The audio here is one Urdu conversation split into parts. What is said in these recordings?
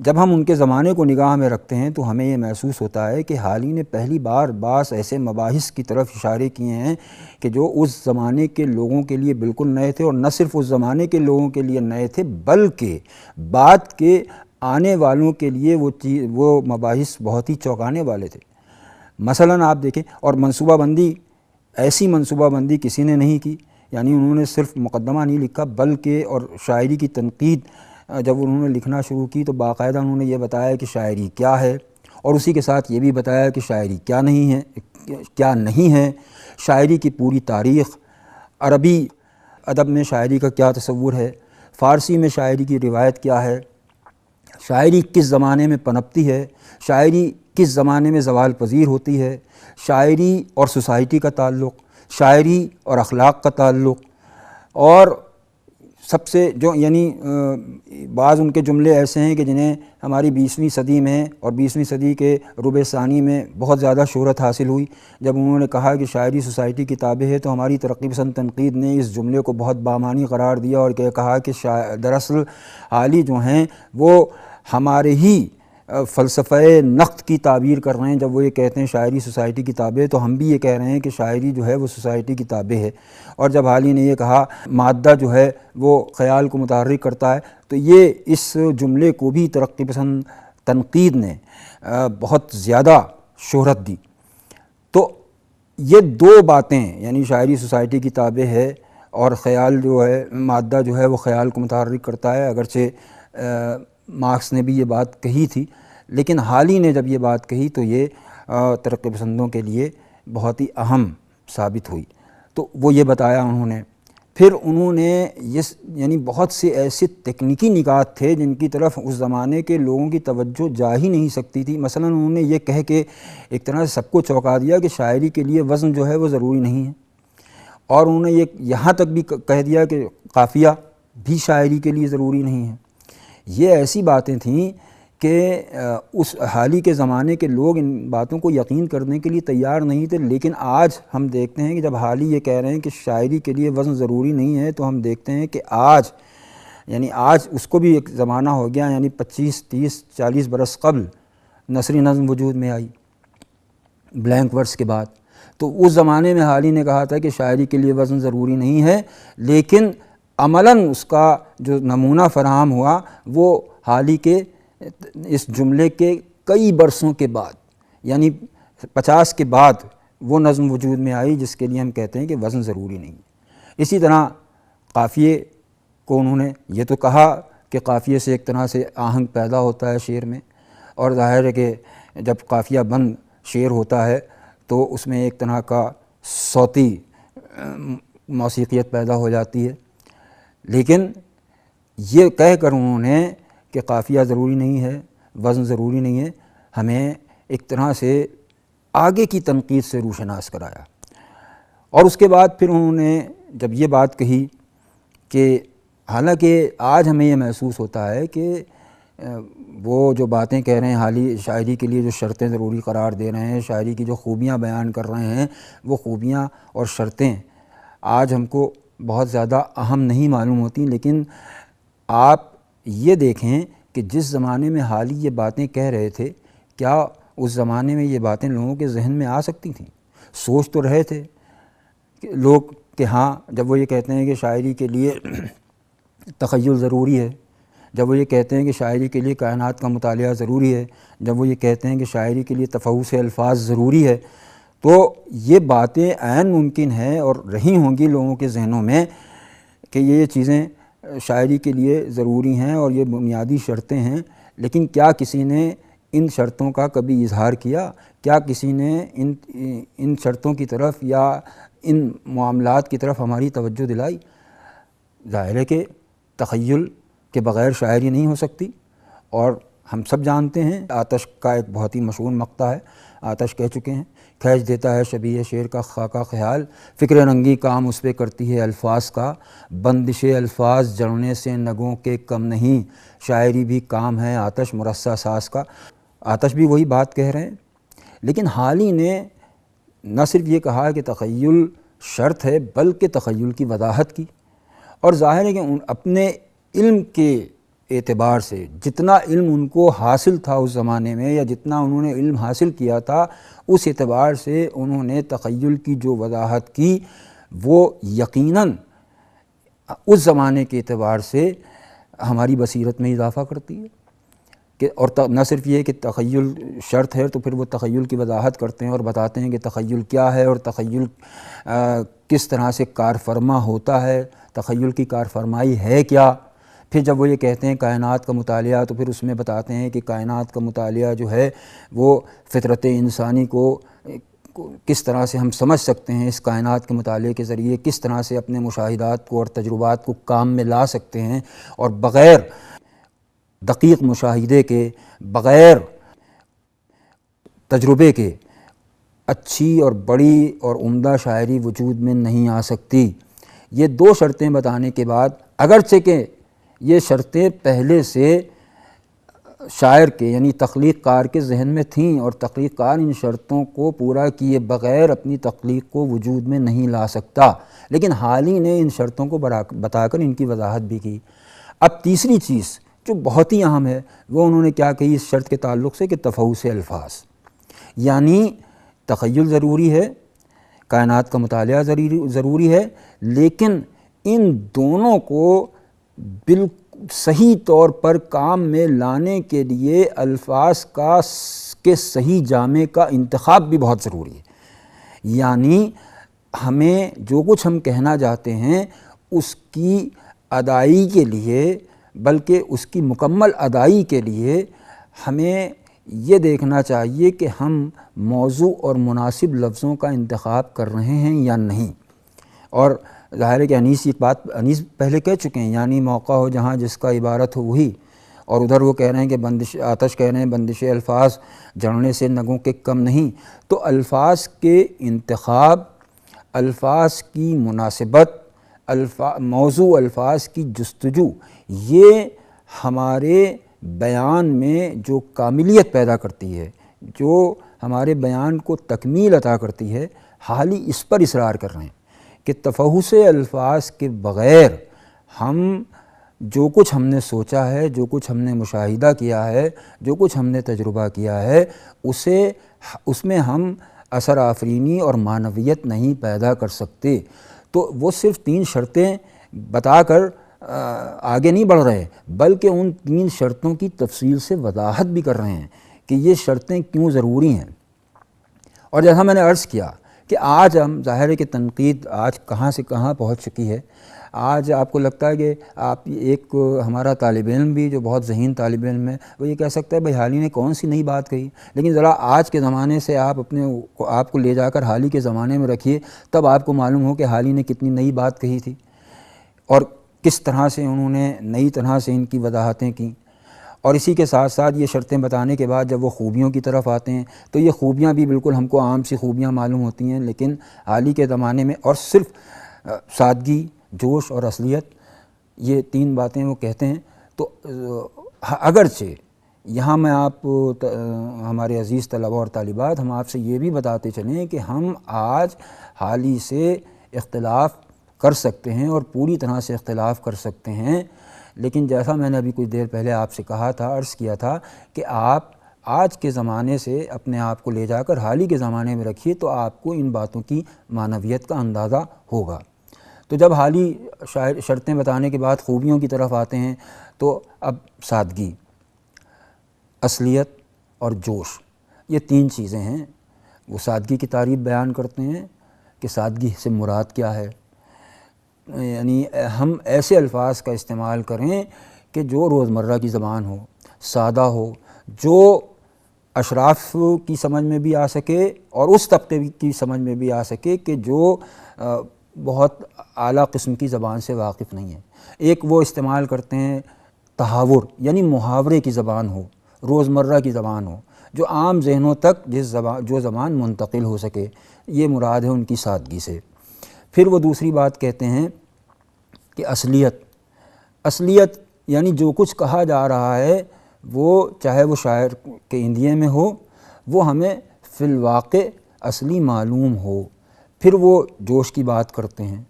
جب ہم ان کے زمانے کو نگاہ میں رکھتے ہیں تو ہمیں یہ محسوس ہوتا ہے کہ حالی نے پہلی بار بعض ایسے مباحث کی طرف اشارے کیے ہیں کہ جو اس زمانے کے لوگوں کے لیے بالکل نئے تھے، اور نہ صرف اس زمانے کے لوگوں کے لیے نئے تھے بلکہ بعد کے آنے والوں کے لیے وہ مباحث بہت ہی چونکانے والے تھے۔ مثلاً آپ دیکھیں، اور منصوبہ بندی، ایسی منصوبہ بندی کسی نے نہیں کی، یعنی انہوں نے صرف مقدمہ نہیں لکھا بلکہ اور شاعری کی تنقید جب انہوں نے لکھنا شروع کی تو باقاعدہ انہوں نے یہ بتایا کہ شاعری کیا ہے، اور اسی کے ساتھ یہ بھی بتایا کہ شاعری کیا نہیں ہے، شاعری کی پوری تاریخ، عربی ادب میں شاعری کا کیا تصور ہے، فارسی میں شاعری کی روایت کیا ہے، شاعری کس زمانے میں پنپتی ہے، شاعری کس زمانے میں زوال پذیر ہوتی ہے، شاعری اور سوسائٹی کا تعلق، شاعری اور اخلاق کا تعلق، اور سب سے جو یعنی بعض ان کے جملے ایسے ہیں کہ جنہیں ہماری 20ویں صدی میں اور 20ویں صدی کے ربع ثانی میں بہت زیادہ شہرت حاصل ہوئی، جب انہوں نے کہا کہ شاعری سوسائٹی کی تابع ہے تو ہماری ترقی پسند تنقید نے اس جملے کو بہت بامعنی قرار دیا اور کہا کہ دراصل حالی جو ہیں وہ ہمارے ہی فلسفہ نقد کی تعبیر کر رہے ہیں جب وہ یہ کہتے ہیں شاعری سوسائٹی کی تابع ہے، تو ہم بھی یہ کہہ رہے ہیں کہ شاعری جو ہے وہ سوسائٹی کی تابع ہے۔ اور جب حالی نے یہ کہا مادہ جو ہے وہ خیال کو متحرک کرتا ہے، تو یہ اس جملے کو بھی ترقی پسند تنقید نے بہت زیادہ شہرت دی۔ تو یہ دو باتیں، یعنی شاعری سوسائٹی کی تابع ہے اور خیال جو ہے، مادہ جو ہے وہ خیال کو متحرک کرتا ہے، اگرچہ مارکس نے بھی یہ بات کہی تھی، لیکن حالی نے جب یہ بات کہی تو یہ ترقی پسندوں کے لیے بہت ہی اہم ثابت ہوئی۔ تو وہ یہ بتایا انہوں نے۔ پھر انہوں نے یعنی بہت سے ایسے تکنیکی نکات تھے جن کی طرف اس زمانے کے لوگوں کی توجہ جا ہی نہیں سکتی تھی۔ مثلا انہوں نے یہ کہہ کے ایک طرح سے سب کو چونکا دیا کہ شاعری کے لیے وزن جو ہے وہ ضروری نہیں ہے، اور انہوں نے یہاں تک بھی کہہ دیا کہ قافیہ بھی شاعری کے لیے ضروری نہیں ہے۔ یہ ایسی باتیں تھیں کہ اس حالی کے زمانے کے لوگ ان باتوں کو یقین کرنے کے لیے تیار نہیں تھے، لیکن آج ہم دیکھتے ہیں کہ جب حالی یہ کہہ رہے ہیں کہ شاعری کے لیے وزن ضروری نہیں ہے، تو ہم دیکھتے ہیں کہ آج اس کو بھی ایک زمانہ ہو گیا، یعنی 25 30 40 برس قبل نثری نظم وجود میں آئی بلینک ورس کے بعد۔ تو اس زمانے میں حالی نے کہا تھا کہ شاعری کے لیے وزن ضروری نہیں ہے، لیکن عملاً اس کا جو نمونہ فراہم ہوا وہ حالی کے اس جملے کے کئی برسوں کے بعد، یعنی 50 کے بعد وہ نظم وجود میں آئی جس کے لیے ہم کہتے ہیں کہ وزن ضروری نہیں۔ اسی طرح قافیے کو انہوں نے یہ تو کہا کہ قافیے سے ایک طرح سے آہنگ پیدا ہوتا ہے شعر میں، اور ظاہر ہے کہ جب قافیہ بند شعر ہوتا ہے تو اس میں ایک طرح کا صوتی موسیقیت پیدا ہو جاتی ہے، لیکن یہ کہہ کر انہوں نے کہ قافیہ ضروری نہیں ہے، وزن ضروری نہیں ہے، ہمیں ایک طرح سے آگے کی تنقید سے روشناس کرایا۔ اور اس کے بعد پھر انہوں نے جب یہ بات کہی کہ حالانکہ آج ہمیں یہ محسوس ہوتا ہے کہ وہ جو باتیں کہہ رہے ہیں حالی، شاعری کے لیے جو شرطیں ضروری قرار دے رہے ہیں، شاعری کی جو خوبیاں بیان کر رہے ہیں، وہ خوبیاں اور شرطیں آج ہم کو بہت زیادہ اہم نہیں معلوم ہوتی، لیکن آپ یہ دیکھیں کہ جس زمانے میں حالی یہ باتیں کہہ رہے تھے، کیا اس زمانے میں یہ باتیں لوگوں کے ذہن میں آ سکتی تھیں؟ سوچ تو رہے تھے کہ لوگ کہ ہاں، جب وہ یہ کہتے ہیں کہ شاعری کے لیے تخیل ضروری ہے، جب وہ یہ کہتے ہیں کہ شاعری کے لیے کائنات کا مطالعہ ضروری ہے، جب وہ یہ کہتے ہیں کہ شاعری کے لیے تفحص الفاظ ضروری ہے، تو یہ باتیں عین ممکن ہیں اور رہی ہوں گی لوگوں کے ذہنوں میں کہ یہ چیزیں شاعری کے لیے ضروری ہیں اور یہ بنیادی شرطیں ہیں، لیکن کیا کسی نے ان شرطوں کا کبھی اظہار کیا؟ کیا کسی نے ان شرطوں کی طرف یا ان معاملات کی طرف ہماری توجہ دلائی؟ ظاہر ہے کہ تخیل کے بغیر شاعری نہیں ہو سکتی، اور ہم سب جانتے ہیں آتش کا ایک بہت ہی مشہور مقطع ہے، آتش کہہ چکے ہیں، کھینچ دیتا ہے شبیہ شعر کا خاکہ خیال، فکر رنگی کام اس پہ کرتی ہے الفاظ کا، بندش الفاظ جڑنے سے نگوں کے کم نہیں، شاعری بھی کام ہے آتش مرصع ساز کا۔ آتش بھی وہی بات کہہ رہے ہیں، لیکن حالی نے نہ صرف یہ کہا کہ تخیل شرط ہے بلکہ تخیل کی وضاحت کی، اور ظاہر ہے کہ اپنے علم کے اعتبار سے جتنا علم ان کو حاصل تھا اس زمانے میں، یا جتنا انہوں نے علم حاصل کیا تھا، اس اعتبار سے انہوں نے تخیل کی جو وضاحت کی وہ یقیناً اس زمانے کے اعتبار سے ہماری بصیرت میں اضافہ کرتی ہے کہ اور نہ صرف یہ کہ تخیل شرط ہے، تو پھر وہ تخیل کی وضاحت کرتے ہیں اور بتاتے ہیں کہ تخیل کیا ہے اور تخیل کس طرح سے کار فرما ہوتا ہے، تخیل کی کار فرمائی ہے کیا۔ پھر جب وہ یہ کہتے ہیں کائنات کا مطالعہ، تو پھر اس میں بتاتے ہیں کہ کائنات کا مطالعہ جو ہے وہ فطرت انسانی کو کس طرح سے ہم سمجھ سکتے ہیں، اس کائنات کے مطالعے کے ذریعے کس طرح سے اپنے مشاہدات کو اور تجربات کو کام میں لا سکتے ہیں، اور بغیر دقیق مشاہدے کے، بغیر تجربے کے اچھی اور بڑی اور عمدہ شاعری وجود میں نہیں آ سکتی۔ یہ دو شرطیں بتانے کے بعد، اگرچہ کہ یہ شرطیں پہلے سے شاعر کے یعنی تخلیق کار کے ذہن میں تھیں، اور تخلیق کار ان شرطوں کو پورا کیے بغیر اپنی تخلیق کو وجود میں نہیں لا سکتا، لیکن حال ہی نے ان شرطوں کو بتا کر ان کی وضاحت بھی کی۔ اب تیسری چیز جو بہت ہی اہم ہے وہ انہوں نے کیا کہی اس شرط کے تعلق سے، کہ تفحص الفاظ، یعنی تخیل ضروری ہے، کائنات کا مطالعہ ضروری ہے، لیکن ان دونوں کو بالکل صحیح طور پر کام میں لانے کے لیے الفاظ کے صحیح جامع کا انتخاب بھی بہت ضروری ہے۔ یعنی ہمیں جو کچھ ہم کہنا چاہتے ہیں اس کی ادائی کے لیے، بلکہ اس کی مکمل ادائی کے لیے ہمیں یہ دیکھنا چاہیے کہ ہم موضوع اور مناسب لفظوں کا انتخاب کر رہے ہیں یا نہیں۔ اور ظاہر ہے کہ انیس پہلے کہہ چکے ہیں، یعنی موقع ہو جہاں جس کا عبارت ہو وہی، اور ادھر وہ کہہ رہے ہیں کہ آتش کہہ رہے ہیں بندش الفاظ جڑنے سے نگوں کے کم نہیں۔ تو الفاظ کے انتخاب، الفاظ کی مناسبت، موضوع الفاظ کی جستجو، یہ ہمارے بیان میں جو کاملیت پیدا کرتی ہے، جو ہمارے بیان کو تکمیل عطا کرتی ہے، حال ہی اس پر اصرار کر رہے ہیں کہ تفحص الفاظ کے بغیر ہم جو کچھ ہم نے سوچا ہے، جو کچھ ہم نے مشاہدہ کیا ہے، جو کچھ ہم نے تجربہ کیا ہے، اس میں ہم اثر آفرینی اور معنویت نہیں پیدا کر سکتے۔ تو وہ صرف 3 شرطیں بتا کر آگے نہیں بڑھ رہے، بلکہ ان 3 شرطوں کی تفصیل سے وضاحت بھی کر رہے ہیں کہ یہ شرطیں کیوں ضروری ہیں۔ اور جیسا میں نے عرض کیا کہ آج ہم ظاہر ہے کہ تنقید آج کہاں سے کہاں پہنچ چکی ہے۔ آج آپ کو لگتا ہے کہ ایک ہمارا طالب علم بھی جو بہت ذہین طالب علم ہے، وہ یہ کہہ سکتا ہے بھائی حالی نے کون سی نئی بات کہی، لیکن ذرا آج کے زمانے سے آپ کو لے جا کر حالی کے زمانے میں رکھیے، تب آپ کو معلوم ہو کہ حالی نے کتنی نئی بات کہی تھی اور کس طرح سے انہوں نے نئی طرح سے ان کی وضاحتیں کیں۔ اور اسی کے ساتھ ساتھ یہ شرطیں بتانے کے بعد جب وہ خوبیوں کی طرف آتے ہیں تو یہ خوبیاں بھی بالکل ہم کو عام سی خوبیاں معلوم ہوتی ہیں، لیکن حالی کے زمانے میں اور صرف سادگی، جوش اور اصلیت، یہ 3 باتیں وہ کہتے ہیں۔ تو اگرچہ یہاں میں ہمارے عزیز طلباء اور طالبات، ہم آپ سے یہ بھی بتاتے چلیں کہ ہم آج حالی سے اختلاف کر سکتے ہیں اور پوری طرح سے اختلاف کر سکتے ہیں، لیکن جیسا میں نے ابھی کچھ دیر پہلے آپ سے کہا تھا، عرض کیا تھا کہ آپ آج کے زمانے سے اپنے آپ کو لے جا کر حالی کے زمانے میں رکھیے تو آپ کو ان باتوں کی معنویت کا اندازہ ہوگا۔ تو جب حالی شرطیں بتانے کے بعد خوبیوں کی طرف آتے ہیں تو اب سادگی، اصلیت اور جوش، یہ 3 چیزیں ہیں۔ وہ سادگی کی تعریف بیان کرتے ہیں کہ سادگی سے مراد کیا ہے، یعنی ہم ایسے الفاظ کا استعمال کریں کہ جو روزمرہ کی زبان ہو، سادہ ہو، جو اشراف کی سمجھ میں بھی آ سکے اور اس طبقے کی سمجھ میں بھی آ سکے کہ جو بہت اعلیٰ قسم کی زبان سے واقف نہیں ہے۔ ایک وہ استعمال کرتے ہیں تحاور، یعنی محاورے کی زبان ہو، روزمرہ کی زبان ہو، جو عام ذہنوں تک جو زبان منتقل ہو سکے، یہ مراد ہے ان کی سادگی سے۔ پھر وہ دوسری بات کہتے ہیں کہ اصلیت یعنی جو کچھ کہا جا رہا ہے وہ چاہے وہ شاعر کے اندیے میں ہو، وہ ہمیں فی الواقع اصلی معلوم ہو۔ پھر وہ جوش کی بات کرتے ہیں،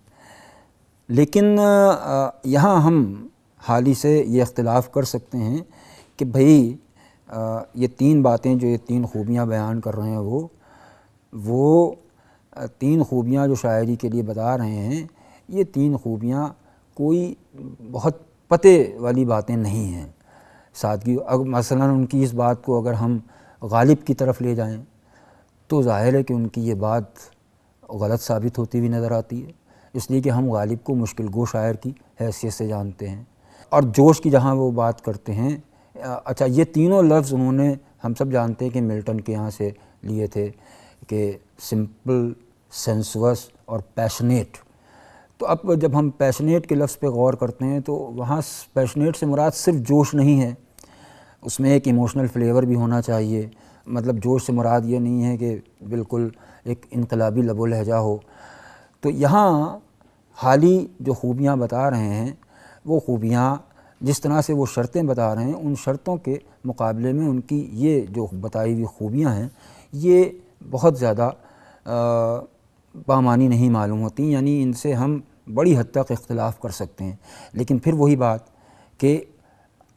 لیکن یہاں ہم حالی سے یہ اختلاف کر سکتے ہیں کہ بھئی یہ تین باتیں جو یہ تین خوبیاں بیان کر رہے ہیں وہ تین خوبیاں جو شاعری کے لیے بتا رہے ہیں، یہ تین خوبیاں کوئی بہت پتے والی باتیں نہیں ہیں۔ سادگی مثلا ان کی اس بات کو اگر ہم غالب کی طرف لے جائیں تو ظاہر ہے کہ ان کی یہ بات غلط ثابت ہوتی ہوئی نظر آتی ہے، اس لیے کہ ہم غالب کو مشکل گو شاعر کی حیثیت سے جانتے ہیں۔ اور جوش کی جہاں وہ بات کرتے ہیں، اچھا یہ تینوں لفظ انہوں نے، ہم سب جانتے ہیں کہ ملٹن کے یہاں سے لیے تھے کہ سمپل، سینسوس اور پیشنیٹ۔ تو اب جب ہم پیشنیٹ کے لفظ پہ غور کرتے ہیں تو وہاں پیشنیٹ سے مراد صرف جوش نہیں ہے، اس میں ایک ایموشنل فلیور بھی ہونا چاہیے۔ مطلب جوش سے مراد یہ نہیں ہے کہ بالکل ایک انقلابی لب و لہجہ ہو۔ تو یہاں حالی جو خوبیاں بتا رہے ہیں، وہ خوبیاں جس طرح سے وہ شرطیں بتا رہے ہیں، ان شرطوں کے مقابلے میں ان کی یہ جو بتائی ہوئی خوبیاں ہیں یہ بہت زیادہ بامعنی نہیں معلوم ہوتی، یعنی ان سے ہم بڑی حد تک اختلاف کر سکتے ہیں۔ لیکن پھر وہی بات کہ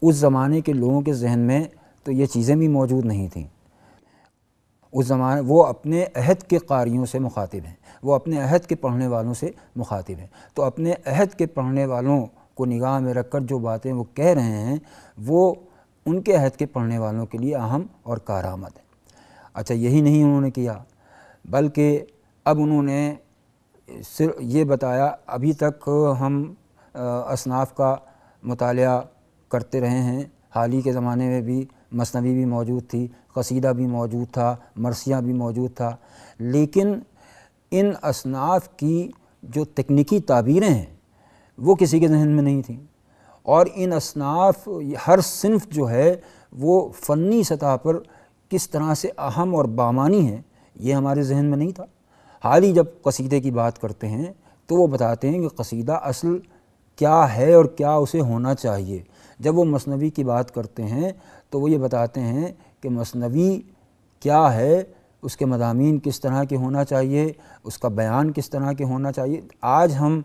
اس زمانے کے لوگوں کے ذہن میں تو یہ چیزیں بھی موجود نہیں تھیں۔ اس زمانے وہ اپنے عہد کے قاریوں سے مخاطب ہیں، وہ اپنے عہد کے پڑھنے والوں سے مخاطب ہیں، تو اپنے عہد کے پڑھنے والوں کو نگاہ میں رکھ کر جو باتیں وہ کہہ رہے ہیں وہ ان کے عہد کے پڑھنے والوں کے لیے اہم اور کارآمد ہیں۔ اچھا یہی نہیں انہوں نے کیا، بلکہ اب انہوں نے صرف یہ بتایا، ابھی تک ہم اصناف کا مطالعہ کرتے رہے ہیں، حالی کے زمانے میں بھی مثنوی بھی موجود تھی، قصیدہ بھی موجود تھا، مرثیہ بھی موجود تھا، لیکن ان اصناف کی جو تکنیکی تعبیریں ہیں وہ کسی کے ذہن میں نہیں تھیں، اور ان اصناف ہر صنف جو ہے وہ فنی سطح پر کس طرح سے اہم اور بامعنی ہے یہ ہمارے ذہن میں نہیں تھا۔ حالی جب قصیدے کی بات کرتے ہیں تو وہ بتاتے ہیں کہ قصیدہ اصل کیا ہے اور کیا اسے ہونا چاہیے۔ جب وہ مثنوی کی بات کرتے ہیں تو وہ یہ بتاتے ہیں کہ مثنوی کیا ہے، اس کے مضامین کس طرح کے ہونا چاہیے، اس کا بیان کس طرح کے ہونا چاہیے۔ آج ہم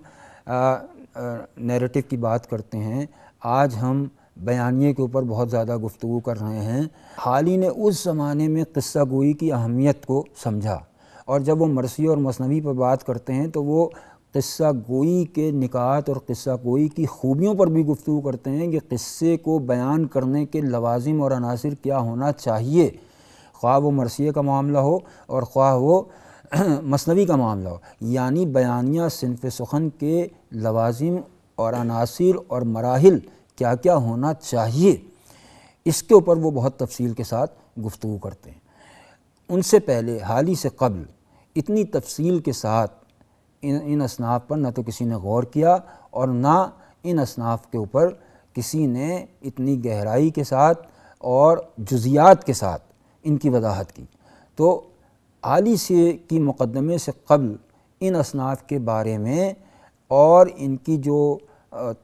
نیریٹو کی بات کرتے ہیں، آج ہم بیانیے کے اوپر بہت زیادہ گفتگو کر رہے ہیں۔ حالی نے اس زمانے میں قصہ گوئی کی اہمیت کو سمجھا، اور جب وہ مرثیہ اور مثنوی پر بات کرتے ہیں تو وہ قصہ گوئی کے نکات اور قصہ گوئی کی خوبیوں پر بھی گفتگو کرتے ہیں کہ قصے کو بیان کرنے کے لوازم اور عناصر کیا ہونا چاہیے، خواہ وہ مرثیہ کا معاملہ ہو اور خواہ وہ مثنوی کا معاملہ ہو، یعنی بیانیہ صنف سخن کے لوازم اور عناصر اور مراحل کیا کیا ہونا چاہیے، اس کے اوپر وہ بہت تفصیل کے ساتھ گفتگو کرتے ہیں۔ ان سے پہلے، حالی سے قبل، اتنی تفصیل کے ساتھ ان اصناف پر نہ تو کسی نے غور کیا اور نہ ان اصناف کے اوپر کسی نے اتنی گہرائی کے ساتھ اور جزیات کے ساتھ ان کی وضاحت کی۔ تو حالی سے کی مقدمے سے قبل ان اصناف کے بارے میں اور ان کی جو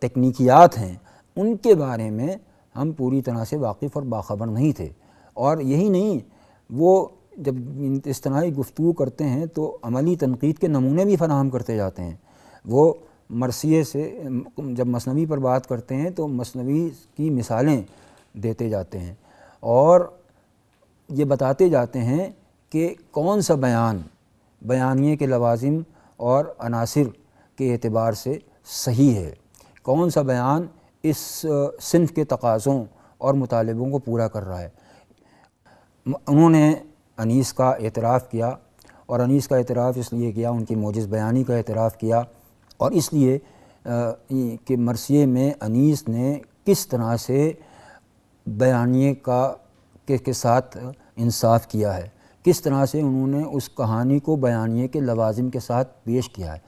تکنیکیات ہیں ان کے بارے میں ہم پوری طرح سے واقف اور باخبر نہیں تھے۔ اور یہی نہیں، وہ جب اس طرح کی گفتگو کرتے ہیں تو عملی تنقید کے نمونے بھی فراہم کرتے جاتے ہیں۔ وہ مرثیے سے جب مثنوی پر بات کرتے ہیں تو مثنوی کی مثالیں دیتے جاتے ہیں اور یہ بتاتے جاتے ہیں کہ کون سا بیان بیانیے کے لوازم اور عناصر کے اعتبار سے صحیح ہے، کون سا بیان اس صنف کے تقاضوں اور مطالبوں کو پورا کر رہا ہے۔ انہوں نے انیس کا اعتراف کیا، اور انیس کا اعتراف اس لیے کیا، ان کی موجز بیانی کا اعتراف کیا، اور اس لیے کہ مرثیے میں انیس نے کس طرح سے بیانیے کے ساتھ انصاف کیا ہے، کس طرح سے انہوں نے اس کہانی کو بیانیے کے لوازم کے ساتھ پیش کیا ہے۔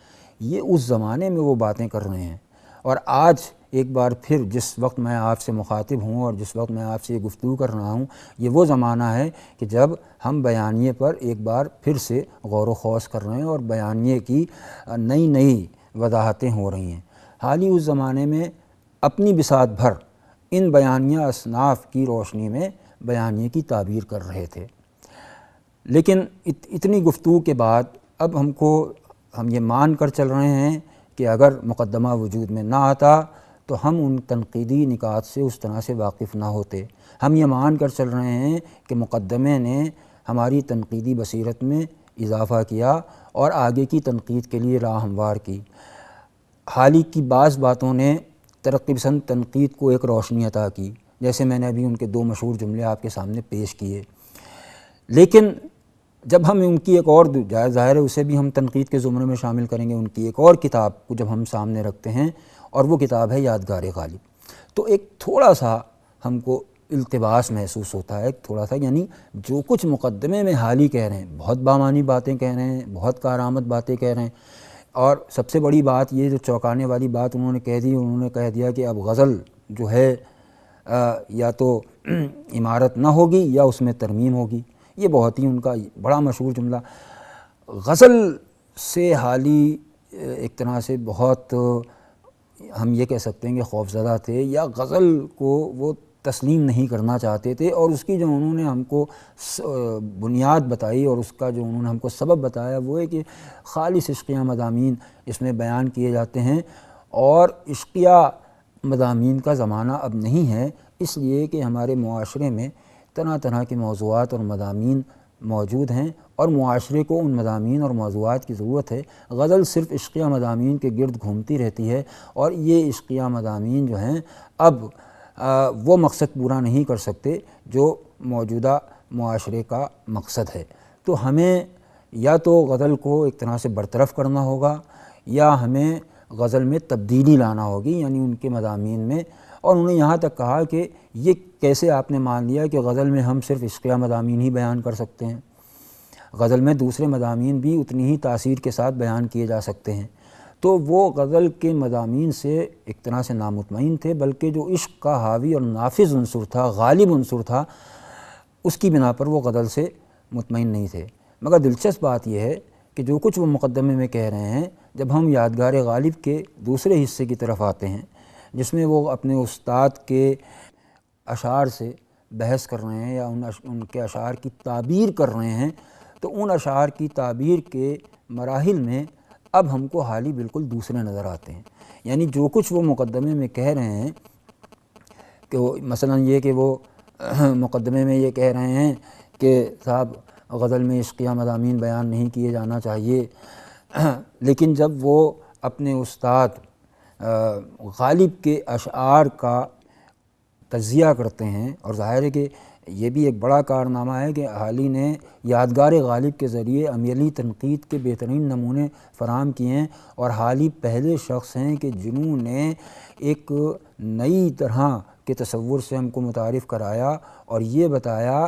یہ اس زمانے میں وہ باتیں کر رہے ہیں، اور آج ایک بار پھر جس وقت میں آپ سے مخاطب ہوں اور جس وقت میں آپ سے یہ گفتگو کر رہا ہوں، یہ وہ زمانہ ہے کہ جب ہم بیانیے پر ایک بار پھر سے غور و خوض کر رہے ہیں اور بیانیے کی نئی نئی وضاحتیں ہو رہی ہیں۔ حالی اس زمانے میں اپنی بساط بھر ان بیانیہ اصناف کی روشنی میں بیانیے کی تعبیر کر رہے تھے۔ لیکن اتنی گفتگو کے بعد اب ہم یہ مان کر چل رہے ہیں کہ اگر مقدمہ وجود میں نہ آتا تو ہم ان تنقیدی نکات سے اس طرح سے واقف نہ ہوتے۔ ہم یہ مان کر چل رہے ہیں کہ مقدمے نے ہماری تنقیدی بصیرت میں اضافہ کیا اور آگے کی تنقید کے لیے راہ ہموار کی۔ حالی کی بعض باتوں نے ترقی پسند تنقید کو ایک روشنی عطا کی، جیسے میں نے ابھی ان کے 2 مشہور جملے آپ کے سامنے پیش کیے، لیکن جب ہم ان کی ایک اور ظاہر ہے اسے بھی ہم تنقید کے زمرے میں شامل کریں گے، ان کی ایک اور کتاب کو جب ہم سامنے رکھتے ہیں اور وہ کتاب ہے یادگار غالب، تو ایک تھوڑا سا ہم کو التباس محسوس ہوتا ہے، تھوڑا سا، یعنی جو کچھ مقدمے میں حالی کہہ رہے ہیں، بہت بامعنی باتیں کہہ رہے ہیں، بہت کارآمد باتیں کہہ رہے ہیں، اور سب سے بڑی بات یہ جو چونکانے والی بات انہوں نے کہہ دی، انہوں نے کہہ دیا کہ اب غزل جو ہے یا تو عمارت نہ ہوگی یا اس میں ترمیم ہوگی۔ یہ بہت ہی ان کا بڑا مشہور جملہ۔ غزل سے حالی ایک طرح سے بہت ہم یہ کہہ سکتے ہیں کہ خوفزدہ تھے، یا غزل کو وہ تسلیم نہیں کرنا چاہتے تھے، اور اس کی جو انہوں نے ہم کو بنیاد بتائی اور اس کا جو انہوں نے ہم کو سبب بتایا وہ ہے کہ خالص عشقیہ مضامین اس میں بیان کیے جاتے ہیں، اور عشقیہ مضامین کا زمانہ اب نہیں ہے، اس لیے کہ ہمارے معاشرے میں طرح طرح کے موضوعات اور مضامین موجود ہیں اور معاشرے کو ان مضامین اور موضوعات کی ضرورت ہے۔ غزل صرف عشقیہ مضامین کے گرد گھومتی رہتی ہے، اور یہ عشقیہ مضامین جو ہیں اب وہ مقصد پورا نہیں کر سکتے جو موجودہ معاشرے کا مقصد ہے۔ تو ہمیں یا تو غزل کو ایک طرح سے برطرف کرنا ہوگا، یا ہمیں غزل میں تبدیلی لانا ہوگی، یعنی ان کے مضامین میں۔ اور انہوں نے یہاں تک کہا کہ یہ کیسے آپ نے مان لیا کہ غزل میں ہم صرف عشقیہ مضامین ہی بیان کر سکتے ہیں؟ غزل میں دوسرے مضامین بھی اتنی ہی تاثیر کے ساتھ بیان کیے جا سکتے ہیں۔ تو وہ غزل کے مضامین سے ایک طرح سے نامطمئن تھے، بلکہ جو عشق کا حاوی اور نافذ عنصر تھا، غالب عنصر تھا، اس کی بنا پر وہ غزل سے مطمئن نہیں تھے۔ مگر دلچسپ بات یہ ہے کہ جو کچھ وہ مقدمے میں کہہ رہے ہیں، جب ہم یادگار غالب کے دوسرے حصے کی طرف آتے ہیں جس میں وہ اپنے استاد کے اشعار سے بحث کر رہے ہیں یا ان کے اشعار کی تعبیر کر رہے ہیں، تو ان اشعار کی تعبیر کے مراحل میں اب ہم کو حالی بالکل دوسرے نظر آتے ہیں۔ یعنی جو کچھ وہ مقدمے میں کہہ رہے ہیں کہ مثلا یہ کہ وہ مقدمے میں یہ کہہ رہے ہیں کہ صاحب غزل میں عشقیہ مضامین بیان نہیں کیے جانا چاہیے، لیکن جب وہ اپنے استاد غالب کے اشعار کا تجزیہ کرتے ہیں، اور ظاہر ہے کہ یہ بھی ایک بڑا کارنامہ ہے کہ حالی نے یادگار غالب کے ذریعے عملی تنقید کے بہترین نمونے فراہم کیے ہیں، اور حالی پہلے شخص ہیں کہ جنہوں نے ایک نئی طرح کے تصور سے ہم کو متعارف کرایا اور یہ بتایا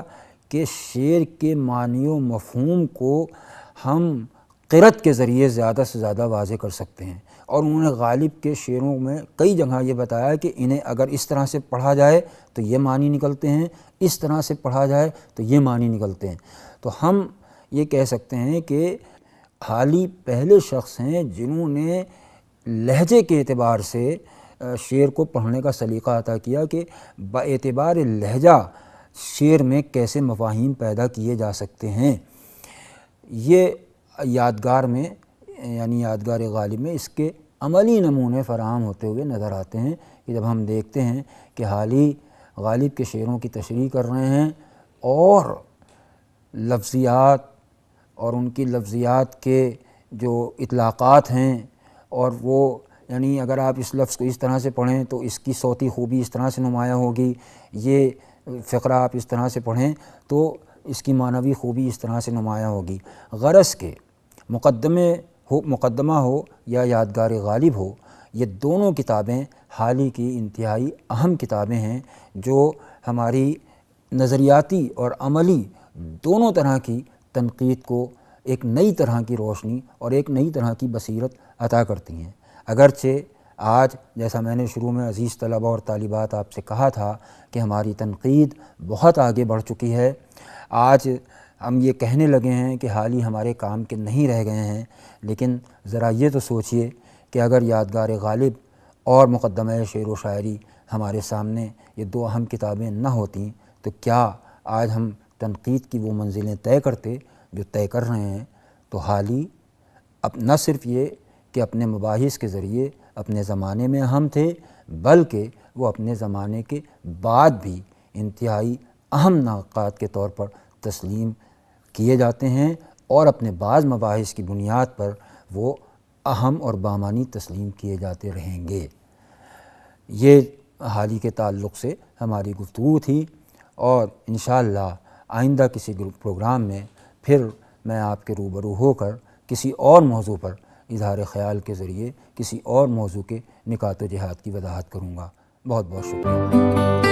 کہ شعر کے معنی و مفہوم کو ہم قرأت کے ذریعے زیادہ سے زیادہ واضح کر سکتے ہیں۔ اور انہوں نے غالب کے شعروں میں کئی جگہ یہ بتایا کہ انہیں اگر اس طرح سے پڑھا جائے تو یہ معنی نکلتے ہیں، اس طرح سے پڑھا جائے تو یہ معنی نکلتے ہیں۔ تو ہم یہ کہہ سکتے ہیں کہ حالی پہلے شخص ہیں جنہوں نے لہجے کے اعتبار سے شعر کو پڑھنے کا سلیقہ عطا کیا کہ با اعتبار لہجہ شعر میں کیسے مفاہیم پیدا کیے جا سکتے ہیں۔ یہ یادگار میں یعنی یادگار غالب میں اس کے عملی نمونے فراہم ہوتے ہوئے نظر آتے ہیں کہ جب ہم دیکھتے ہیں کہ حالی غالب کے شعروں کی تشریح کر رہے ہیں اور لفظیات اور ان کی لفظیات کے جو اطلاقات ہیں، اور وہ یعنی اگر آپ اس لفظ کو اس طرح سے پڑھیں تو اس کی صوتی خوبی اس طرح سے نمایاں ہوگی، یہ فقرہ آپ اس طرح سے پڑھیں تو اس کی معنوی خوبی اس طرح سے نمایاں ہوگی۔ غرض کے مقدمہ ہو یا یادگار غالب ہو، یہ دونوں کتابیں حالی کی انتہائی اہم کتابیں ہیں جو ہماری نظریاتی اور عملی دونوں طرح کی تنقید کو ایک نئی طرح کی روشنی اور ایک نئی طرح کی بصیرت عطا کرتی ہیں۔ اگرچہ آج جیسا میں نے شروع میں عزیز طلبہ اور طالبات آپ سے کہا تھا کہ ہماری تنقید بہت آگے بڑھ چکی ہے، آج ہم یہ کہنے لگے ہیں کہ حالی ہمارے کام کے نہیں رہ گئے ہیں، لیکن ذرا یہ تو سوچئے کہ اگر یادگار غالب اور مقدمہ شعر و شاعری ہمارے سامنے یہ دو اہم کتابیں نہ ہوتیں تو کیا آج ہم تنقید کی وہ منزلیں طے کرتے جو طے کر رہے ہیں۔ تو حالی اب نہ صرف یہ کہ اپنے مباحث کے ذریعے اپنے زمانے میں اہم تھے، بلکہ وہ اپنے زمانے کے بعد بھی انتہائی اہم نقاط کے طور پر تسلیم کیے جاتے ہیں، اور اپنے بعض مباحث کی بنیاد پر وہ اہم اور بامعنی تسلیم کیے جاتے رہیں گے۔ یہ حالی کے تعلق سے ہماری گفتگو تھی، اور انشاءاللہ آئندہ کسی پروگرام میں پھر میں آپ کے روبرو ہو کر کسی اور موضوع پر اظہار خیال کے ذریعے کسی اور موضوع کے نکات و جہات کی وضاحت کروں گا۔ بہت بہت شکریہ۔